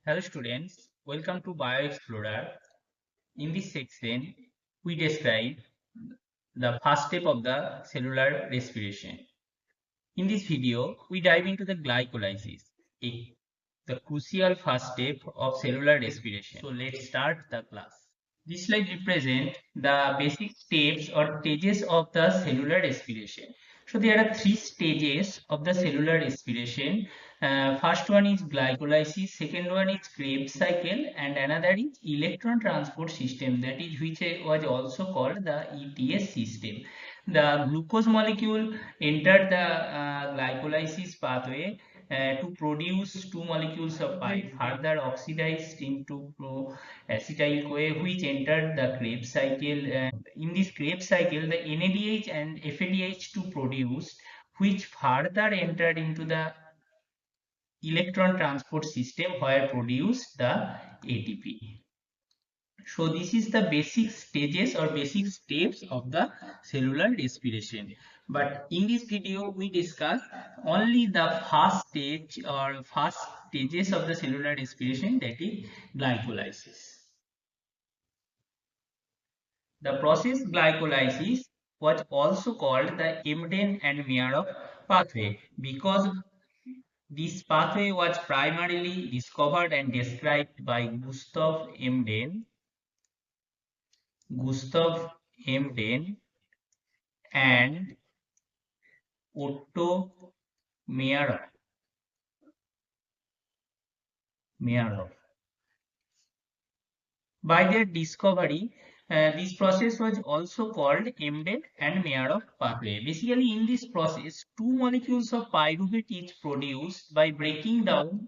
Hello students, welcome to BioExplorer. In this section, we describe the first step of the cellular respiration. In this video, we dive into the glycolysis, the crucial first step of cellular respiration. So let's start the class. This slide represents the basic steps or stages of the cellular respiration. So there are three stages of the cellular respiration. First one is glycolysis, second one is Krebs cycle, and another is electron transport system, that is which was also called the ETS system. The glucose molecule entered the glycolysis pathway to produce two molecules of pi, further oxidized into acetyl-CoA, which entered the Krebs cycle. In this Krebs cycle, the NADH and FADH2 produced, which further entered into the electron transport system where produced the ATP. So this is the basic stages or basic steps of the cellular respiration. But in this video, we discuss only the first stage or first stages of the cellular respiration, that is glycolysis. The process glycolysis was also called the Emden and Meyer pathway because this pathway was primarily discovered and described by Gustav Emden and Otto Meyer. By their discovery, this process was also called Emden and Meyer pathway. Basically, in this process, two molecules of pyruvate is produced by breaking down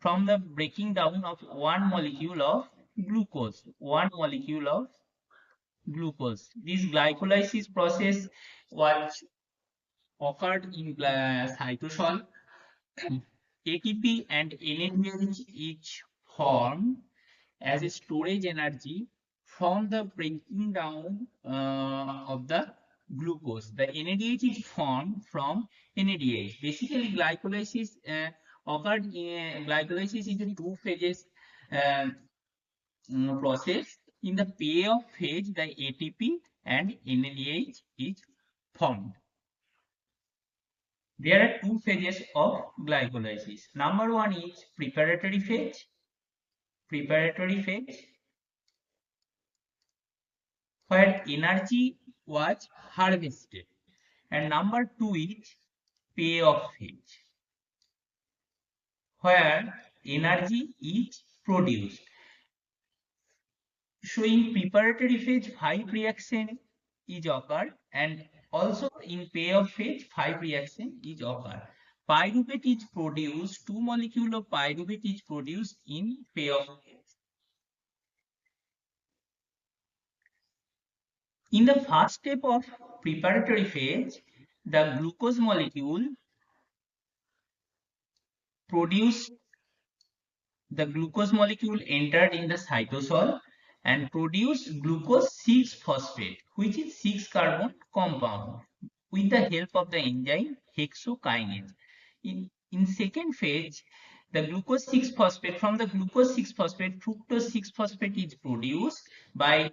of one molecule of glucose. This glycolysis process was occurred in cytosol. ATP and NADH each formed as a storage energy from the breaking down of the glucose. The NADH is formed from NADH. Basically, glycolysis is a two phases process. In the payoff phase, the ATP and NADH is formed. There are two phases of glycolysis. Number one is preparatory phase, where energy was harvested, and number two is payoff phase, where energy is produced. So in preparatory phase, 5 reaction is occurred, and also in payoff phase, 5 reaction is occurred. Pyruvate is produced, two molecule of pyruvate is produced in payoff phase. In the first step of preparatory phase, the glucose molecule entered in the cytosol and produced glucose 6-phosphate, which is 6-carbon compound, with the help of the enzyme hexokinase. In second phase, the glucose 6-phosphate, from the glucose 6-phosphate, fructose 6-phosphate is produced by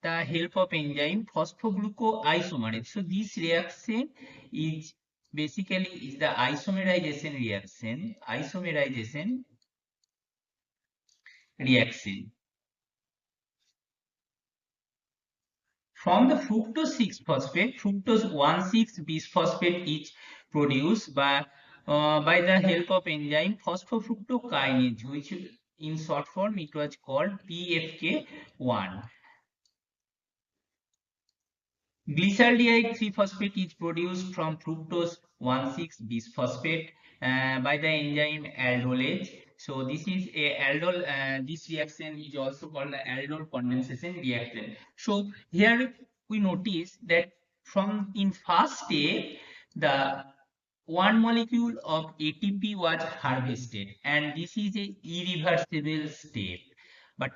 the help of enzyme phosphoglucoisomerase. So this reaction is basically the isomerization reaction. From the fructose 6-phosphate, fructose 1,6-bisphosphate is produced by the help of enzyme phosphofructokinase, which in short form it was called PFK1. Glyceraldehyde 3-phosphate is produced from fructose 1,6-bisphosphate by the enzyme aldolase. So this is a aldol. This reaction is also called the aldol condensation reaction. So here we notice that from in first step, the one molecule of ATP was harvested, and this is a irreversible step. But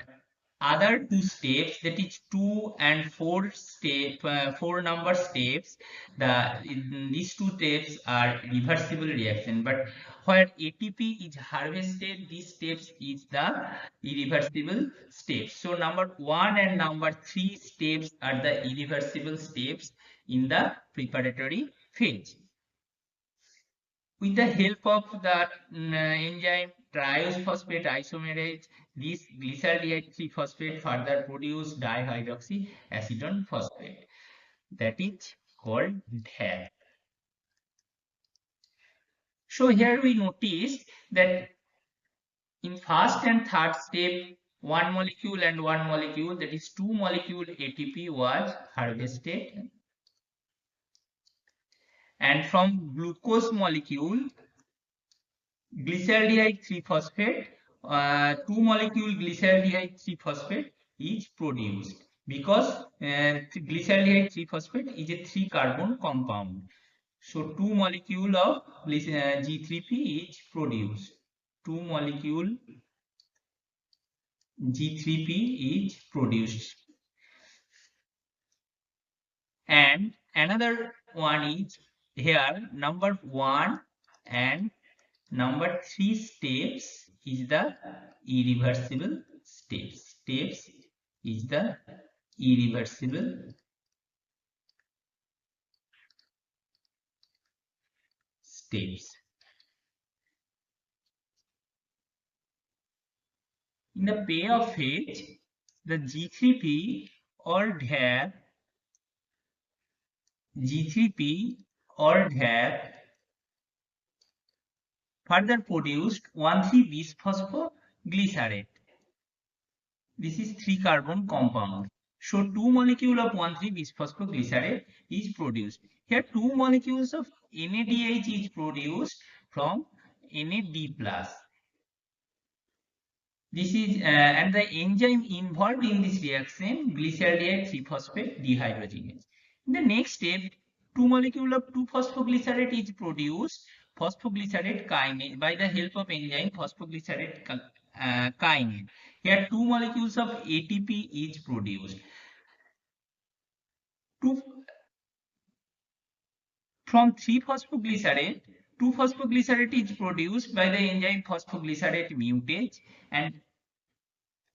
other two steps, that is 2 and 4 number steps, these two steps are reversible reaction. But where ATP is harvested, these steps is the irreversible steps. So number 1 and number 3 steps are the irreversible steps in the preparatory phase. With the help of the enzyme triphosphate isomerase, this glyceraldehyde 3-phosphate further produce dihydroxyacetone phosphate, that is called DHA. So here we notice that in first and third step, one molecule and one molecule, that is 2 molecule ATP was harvested, and from glucose molecule glyceraldehyde 3-phosphate, 2 molecule glyceraldehyde 3-phosphate is produced, because glyceraldehyde 3-phosphate is a 3 carbon compound. So 2 molecule of G3P is produced. 2 molecule G3P is produced. And another one is here, number 1 and number 3 steps is the irreversible steps. Steps is the irreversible steps. In the payoff phase, the G3P or DHA, G3P or DHA further produced 1,3-bisphosphoglycerate. This is 3 carbon compound. So 2 molecule of 1,3-bisphosphoglycerate is produced. Here 2 molecules of NADH is produced from NAD+. This is and the enzyme involved in this reaction, glyceraldehyde 3-phosphate dehydrogenase. In the next step, 2 molecule of 2-phosphoglycerate is produced, phosphoglycerate kinase, by the help of enzyme phosphoglycerate kinase. Here 2 molecules of ATP is produced. From 3-phosphoglycerate, 2-phosphoglycerate is produced by the enzyme phosphoglycerate mutase, and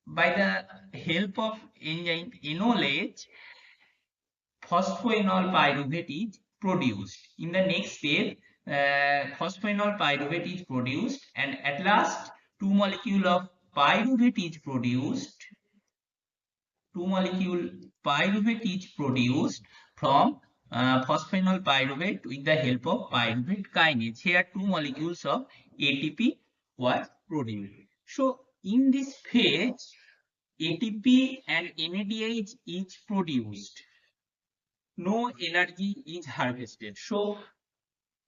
by the help of enzyme enolase, phosphoenol pyruvate is produced. In the next step, phosphoenol pyruvate is produced, and at last 2 molecule of pyruvate is produced. 2 molecule pyruvate is produced from phosphoenol pyruvate with the help of pyruvate kinase. Here 2 molecules of ATP was produced. So in this phase, ATP and NADH is produced. No energy is harvested. So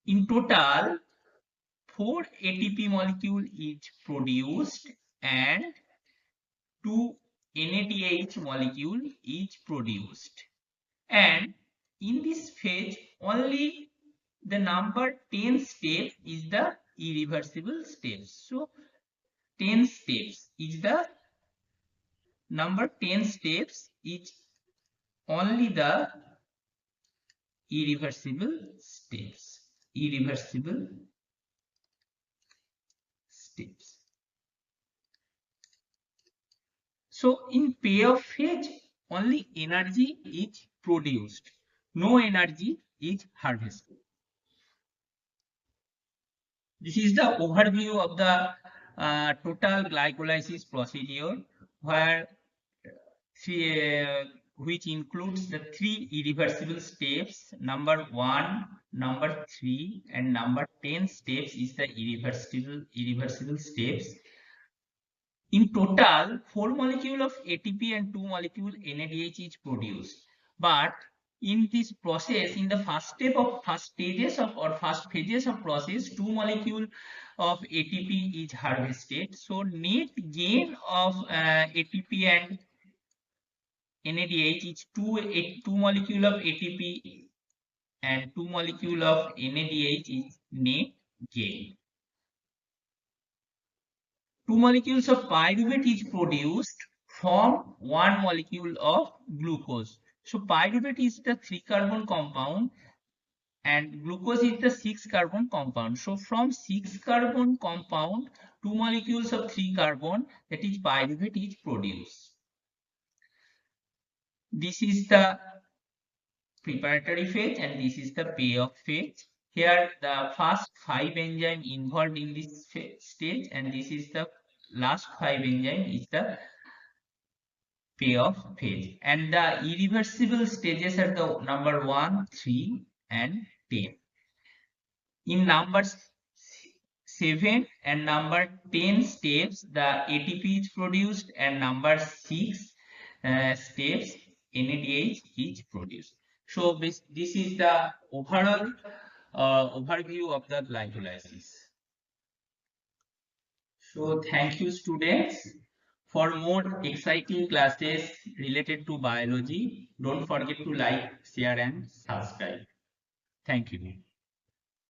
in total, 4 ATP molecule is produced and 2 NADH molecule is produced. And in this phase, only the number 10 step is the irreversible steps. So 10 steps is the number 10 steps is only the irreversible steps. Irreversible steps. So in payoff phase, only energy is produced. No energy is harvested. This is the overview of the total glycolysis procedure, where which includes the 3 irreversible steps. Number 1, number 3, and number 10 steps is the irreversible steps. In total, 4 molecule of ATP and 2 molecule NADH is produced. But in this process, in the first phases of process, 2 molecule of ATP is harvested. So net gain of ATP and NADH is 2 molecule of ATP and 2 molecule of NADH is net gain. 2 molecules of pyruvate is produced from 1 molecule of glucose. So pyruvate is the 3 carbon compound. and glucose is the 6 carbon compound. So from 6 carbon compound, 2 molecules of 3 carbon, that is pyruvate, is produced. This is the preparatory phase and this is the payoff phase. Here the first 5 enzymes involved in this stage and this is the last 5 enzymes is the payoff phase. And the irreversible stages are the number 1, 3 and 10. In number 7 and number 10 steps, the ATP is produced, and number 6 steps, NADH is produced. So this is the overall overview of the glycolysis. So thank you, students. For more exciting classes related to biology, don't forget to like, share and subscribe. Thank you.